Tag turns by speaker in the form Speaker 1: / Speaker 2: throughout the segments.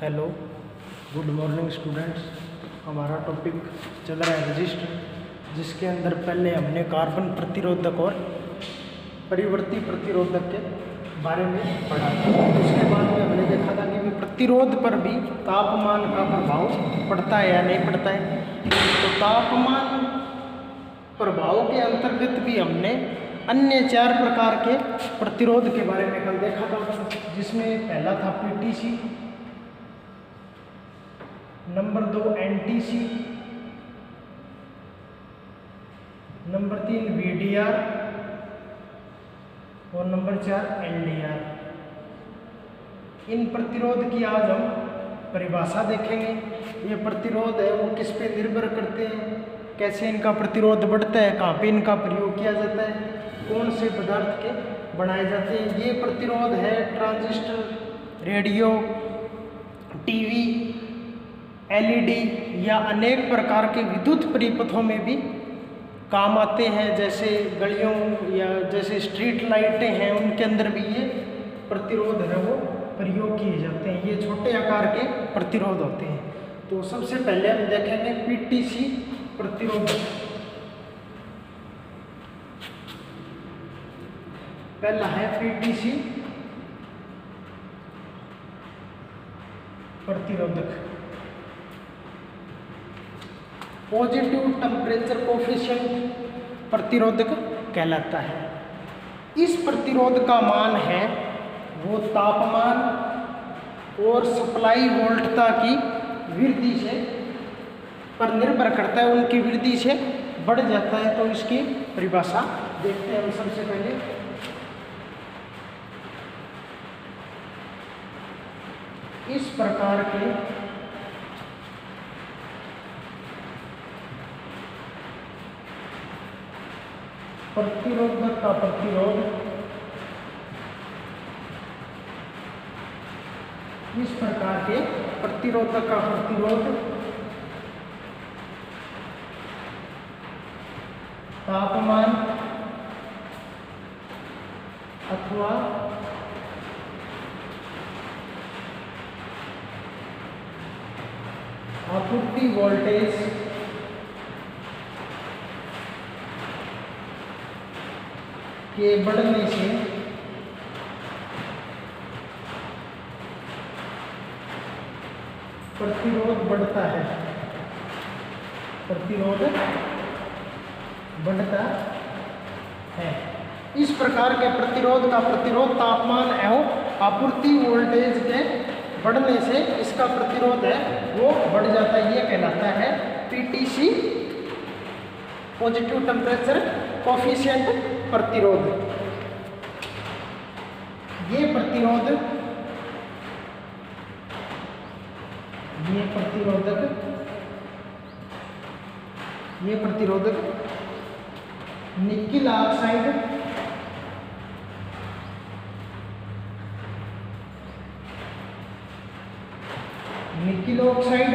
Speaker 1: Hello, good morning students. हमारा topic चल रहा है रजिस्टर, जिसके अंदर पहले हमने कार्बन प्रतिरोधक और परिवर्ती प्रतिरोधक के बारे में पढ़ा था। उसके बाद में हमने देखा था कि प्रतिरोध पर भी तापमान का प्रभाव पड़ता है या नहीं पड़ता है। तो तापमान प्रभाव के अंतर्गत भी हमने अन्य 4 प्रकार के प्रतिरोध के बारे में कल देखा था, जिसमें पहला था PTC, number 2 NTC, number 3 VDR और नंबर 4 एनडीआर। इन प्रतिरोध की आज हम परिभाषा देखेंगे। ये प्रतिरोध है वो किस पे निर्भर करते हैं, कैसे इनका प्रतिरोध बढ़ता है, कहाँ पे इनका प्रयोग किया जाता है, कौन से पदार्थ के बनाए जाते हैं। ये प्रतिरोध है ट्रांजिस्टर, रेडियो, टीवी, एलईडी या अनेक प्रकार के विद्युत परिपथों में भी काम आते हैं। जैसे गलियों या जैसे स्ट्रीट लाइटें हैं, उनके अंदर भी ये प्रतिरोध है वो प्रयोग किए जाते हैं। ये छोटे आकार के प्रतिरोध होते हैं। तो सबसे पहले हम देखेंगे पीटीसी प्रतिरोध। पहला है पीटीसी प्रतिरोधक, पॉजिटिव टेम्परेचर कोफिशिएंट प्रतिरोधक कहलाता है। इस प्रतिरोध का मान है वो तापमान और सप्लाई वोल्टता की वृद्धि से पर निर्भर करता है, उनकी वृद्धि से बढ़ जाता है। तो इसकी परिभाषा देखते हैं हम सबसे पहले। इस प्रकार के प्रतिरोधक का प्रतिरोध इस प्रकार के प्रतिरोधक का प्रतिरोध तापमान अथवा आपूर्ति वोल्टेज के बढ़ने से प्रतिरोध बढ़ता है। प्रतिरोध बढ़ता है। इस प्रकार के प्रतिरोध का प्रतिरोध तापमान एवं आपूर्ति वोल्टेज के बढ़ने से इसका प्रतिरोध है वो बढ़ जाता है। ये कहलाता है पीटीसी, पॉजिटिव टेम्परेचर कोफिशिएंट प्रतिरोध। ये प्रतिरोधक nickel oxide, nickel oxide,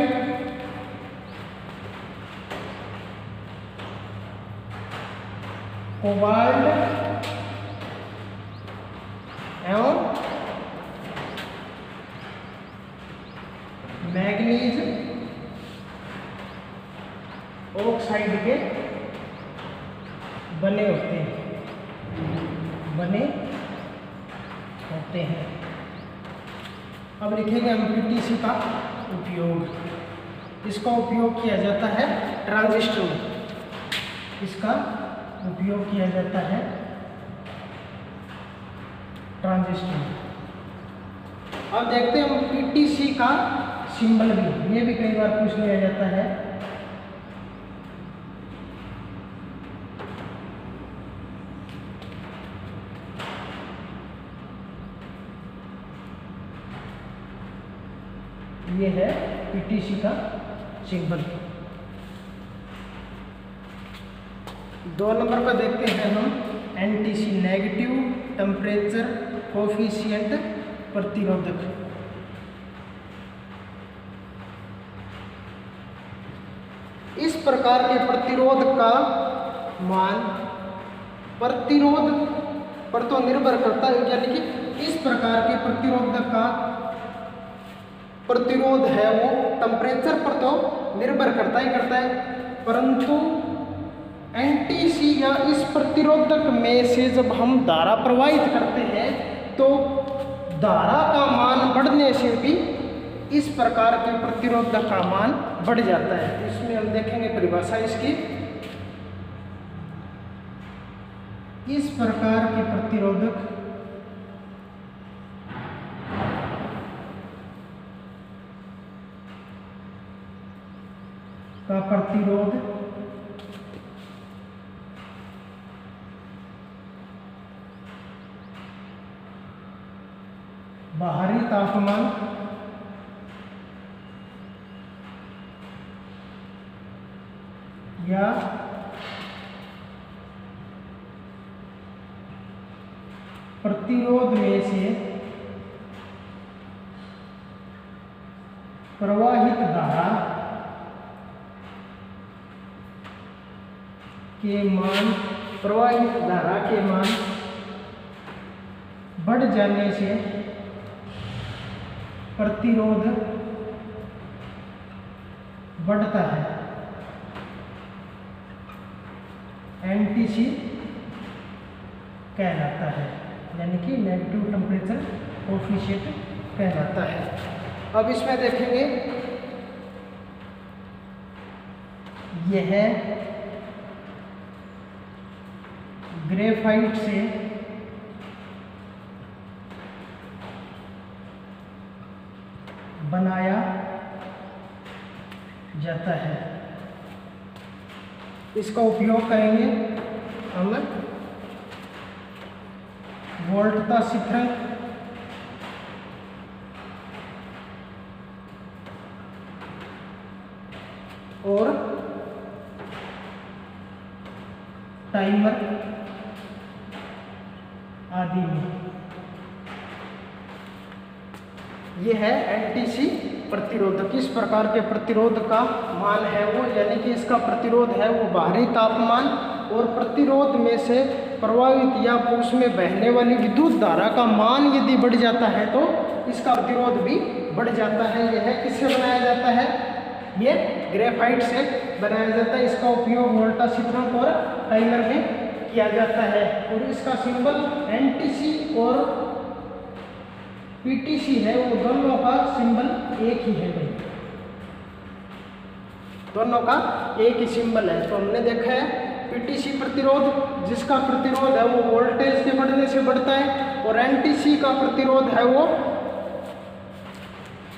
Speaker 1: cobalt एवं मैग्नीज ऑक्साइड के बने होते हैं। अब लिखेंगे हम पीटीसी का उपयोग। इसका उपयोग किया जाता है ट्रांजिस्टर में। इसका उपयोग किया जाता है ट्रांजिस्टर। अब देखते हैं हम पीटीसी का सिंबल भी, ये भी कई बार पूछ लिया जाता है। ये है पीटीसी का सिंबल। 2 नंबर पर देखते हैं हम एनटीसी, नेगेटिव टेम्परेचर कोफिशिएंट प्रतिरोधक। इस प्रकार के प्रतिरोध का मान प्रतिरोध पर तो निर्भर करता है, यानी कि इस प्रकार के प्रतिरोधक का प्रतिरोध है वो टेम्परेचर पर तो निर्भर करता है, परंतु एनटीसी या इस प्रतिरोधक में से जब हम धारा प्रवाहित करते हैं तो धारा का मान बढ़ने से भी इस प्रकार के प्रतिरोधक का मान बढ़ जाता है। तो इसमें हम देखेंगे परिभाषा इसकी। इस प्रकार के प्रतिरोधक का प्रतिरोध बाहरी तापमान या प्रतिरोध में से प्रवाहित धारा के मान बढ़ जाने से प्रतिरोध बढ़ता है, एनटीसी कहलाता है, यानी कि नेगेटिव टेम्परेचर कोफिशिएंट कहलाता है। अब इसमें देखेंगे यह ग्रेफाइट से बनाया जाता है। इसका उपयोग करेंगे हम वोल्टता शिखरांक और टाइमर आदि में। यह है एनटीसी प्रतिरोधक। इस प्रकार के प्रतिरोध का मान है वो, यानी कि इसका प्रतिरोध है वो बाहरी तापमान और प्रतिरोध में से प्रवाहित या उसमें बहने वाली विद्युत धारा का मान यदि बढ़ जाता है तो इसका प्रतिरोध भी बढ़ जाता है। यह किससे बनाया जाता है? ये ग्रेफाइट से बनाया जाता है। इसका उपयोग वोल्टा शिखरांक और टाइमर में किया जाता है और इसका सिंबल एनटीसी और पीटीसी है, वो दोनों का सिंबल एक ही है भाई, दोनों का एक ही सिंबल है। तो हमने देखा है पीटीसी प्रतिरोध जिसका प्रतिरोध है वो वोल्टेज के बढ़ने से बढ़ता है और एनटीसी का प्रतिरोध है वो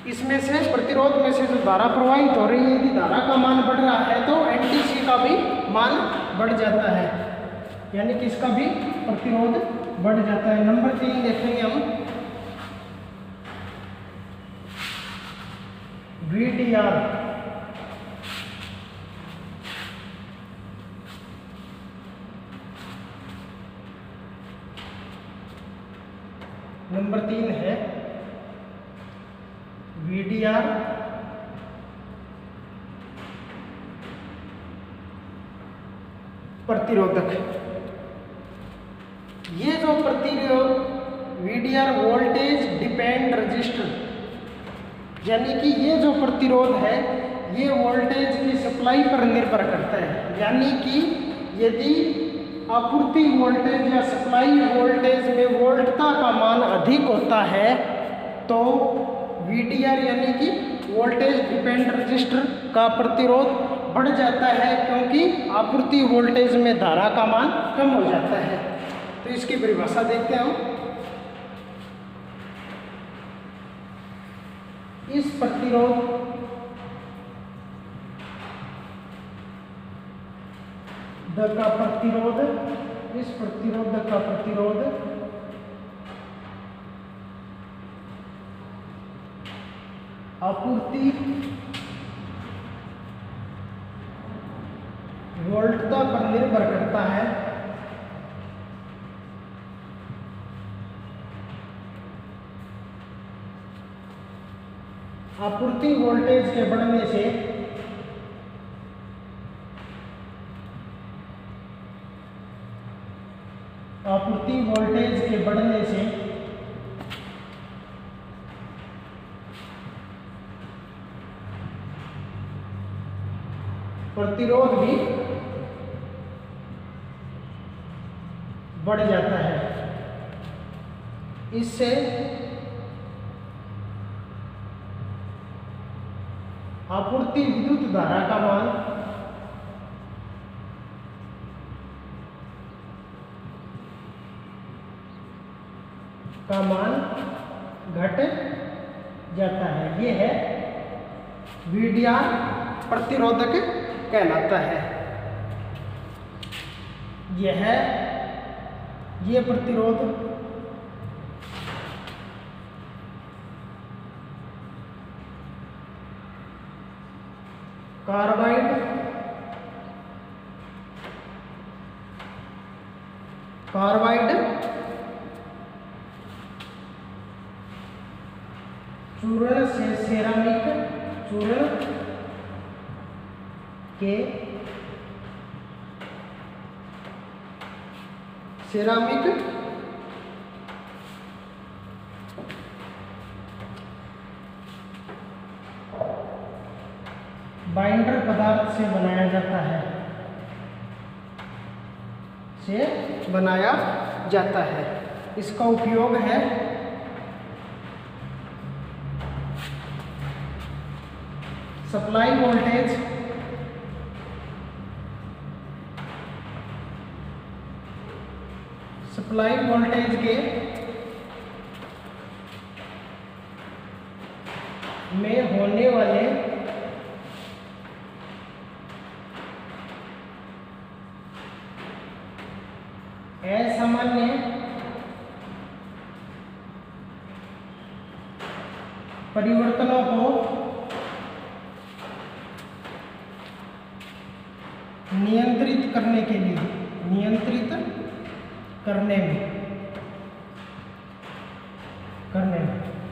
Speaker 1: इसमें से प्रतिरोध में से जो धारा प्रवाहित हो रही है, यदि धारा का मान बढ़ रहा है तो एनटीसी का भी मान बढ़ जाता है, यानी कि इसका भी प्रतिरोध बढ़ जाता है। नंबर 3 देखेंगे हम वीडीआर। नंबर 3 है वीडीआर प्रतिरोधक। ये जो प्रतिरोध वीडीआर वोल्टेज डिपेंड रजिस्टर, यानी कि ये जो प्रतिरोध है ये वोल्टेज की सप्लाई पर निर्भर करता है, यानी कि यदि आपूर्ति वोल्टेज या सप्लाई वोल्टेज में वोल्टता का मान अधिक होता है तो वीडीआर यानी कि वोल्टेज डिपेंड रजिस्टर का प्रतिरोध बढ़ जाता है, क्योंकि आपूर्ति वोल्टेज में धारा का मान कम हो जाता है। तो इसकी परिभाषा देखते हैं हम। इस प्रतिरोध का प्रतिरोध, इस प्रतिरोध का प्रतिरोध आपूर्ति वोल्टता पर निर्भर करता है। आपूर्ति वोल्टेज के बढ़ने से प्रतिरोध भी बढ़ जाता है। इससे आपूर्ति विद्युत धारा का मान घट जाता है। ये है VDR प्रतिरोधक कहलाता है। ये प्रतिरोध कार्बाइड चूर्ण से सेरामिक चूर्ण के सेरामिक बाइंडर पदार्थ से बनाया जाता है। इसका उपयोग है सप्लाई वोल्टेज के में होने वाले असामान्य परिवर्तनों को नियंत्रित करने में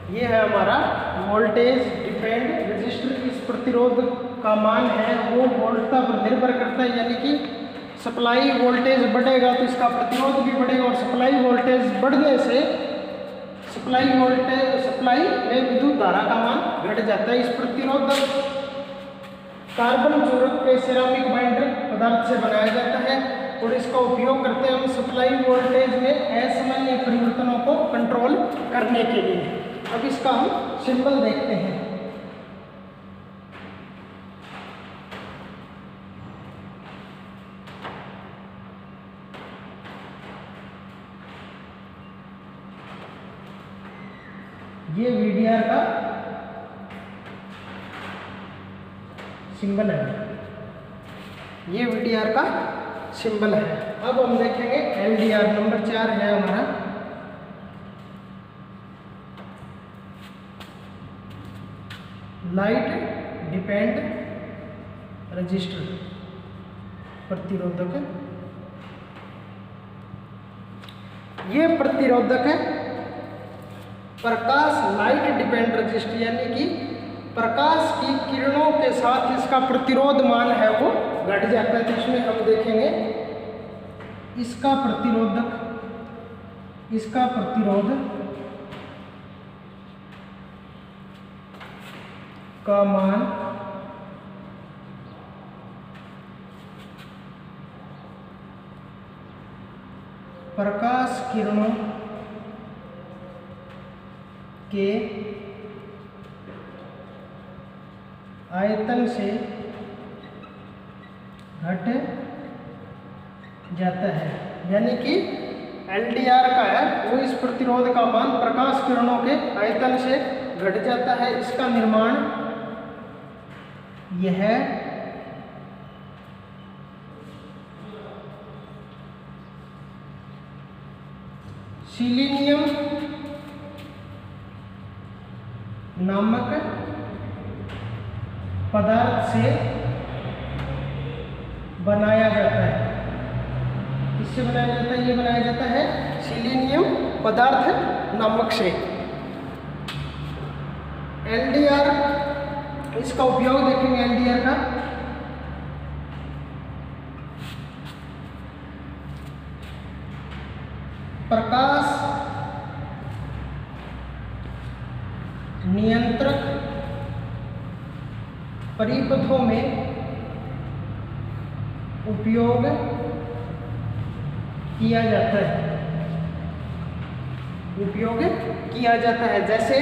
Speaker 1: ये है हमारा वोल्टेज डिपेंड रेजिस्टर। इस प्रतिरोध का मान है वो वोल्टता पर निर्भर करता है, यानी कि सप्लाई वोल्टेज बढ़ेगा तो इसका प्रतिरोध भी बढ़ेगा, और सप्लाई वोल्टेज बढ़ने से सप्लाई में विद्युत धारा का मान घट जाता है। इस प्रतिरोध कार्बन चूर्ण के सेरामिक बाइंडर पदार्थ से बनाया जाता है और इसका उपयोग करते हैं हम सप्लाई वोल्टेज में असामान्य परिवर्तनों को कंट्रोल करने के लिए। अब इसका हम सिंबल देखते हैं। ये VDR का सिंबल है। अब हम देखेंगे LDR नंबर 4 है हमारा। लाइट डिपेंड रजिस्टर प्रतिरोधक। ये प्रतिरोधक है प्रकाश लाइट डिपेंड रजिस्टर, यानी कि प्रकाश की किरणों के साथ इसका प्रतिरोध मान है वो घट जाता है। तो इसमें हम देखेंगे इसका प्रतिरोध का मान प्रकाश किरणों के आयतन से घट जाता है, यानी कि LDR का है वो इस प्रतिरोध का मान प्रकाश किरणों के आयतन से घट जाता है। इसका निर्माण यह सिलीनियम नामक पदार्थ से बनाया जाता है। इससे बनाया जाता है, ये बनाया जाता है सिलीनियम पदार्थ नामक से। LDR इसका उपयोग देखेंगे। LDR का प्रकाश नियंत्रक परिपथों में उपयोग किया जाता है, उपयोग किया जाता है। जैसे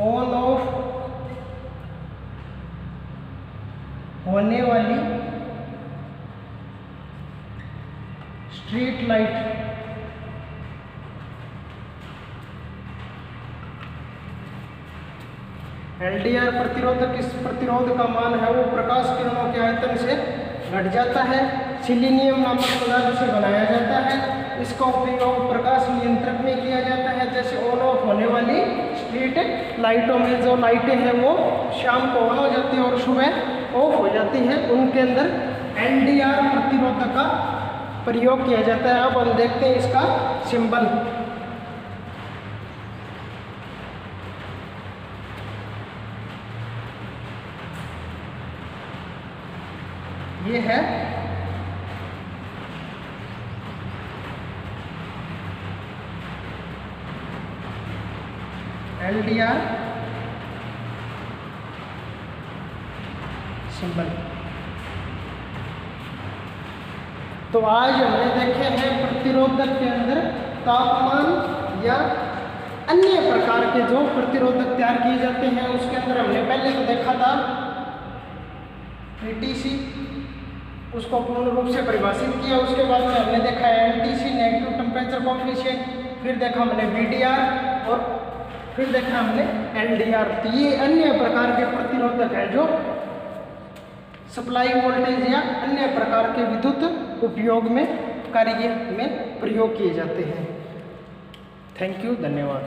Speaker 1: ऑन ऑफ होने वाली स्ट्रीट लाइट, एलडीआर प्रतिरोधक, इस प्रतिरोध का मान है वो प्रकाश किरणों के आयतन से घट जाता है। सिलीनियम नामक पदार्थ से बनाया जाता है। इसका उपयोग प्रकाश नियंत्रक में किया जाता है। जैसे ऑन ऑफ होने वाली स्ट्रीट लाइटों में जो लाइटें हैं वो शाम को ऑन हो जाती है और सुबह ऑफ हो जाती है, उनके अंदर एलडीआर प्रतिरोधक का प्रयोग किया जाता है। अब हम देखते हैं इसका सिंबल। ये है एलडीआर सिंबल। तो आज हमने देखे हैं प्रतिरोधक के अंदर तापमान या अन्य प्रकार के जो प्रतिरोधक तैयार किए जाते हैं। उसके अंदर हमने पहले तो देखा था पीटीसी, उसको पूर्ण रूप से परिभाषित किया। उसके बाद में हमने देखा एनटीसी, नेगेटिव टेम्परेचर कोएफिशिएंट, फिर देखा हमने वीडीआर और फिर देखा हमने एलडीआर। तो ये अन्य प्रकार के प्रतिरोधक है जो सप्लाई वोल्टेज या अन्य प्रकार के विद्युत उपयोग में, कार्य में प्रयोग किए जाते हैं। थैंक यू, धन्यवाद।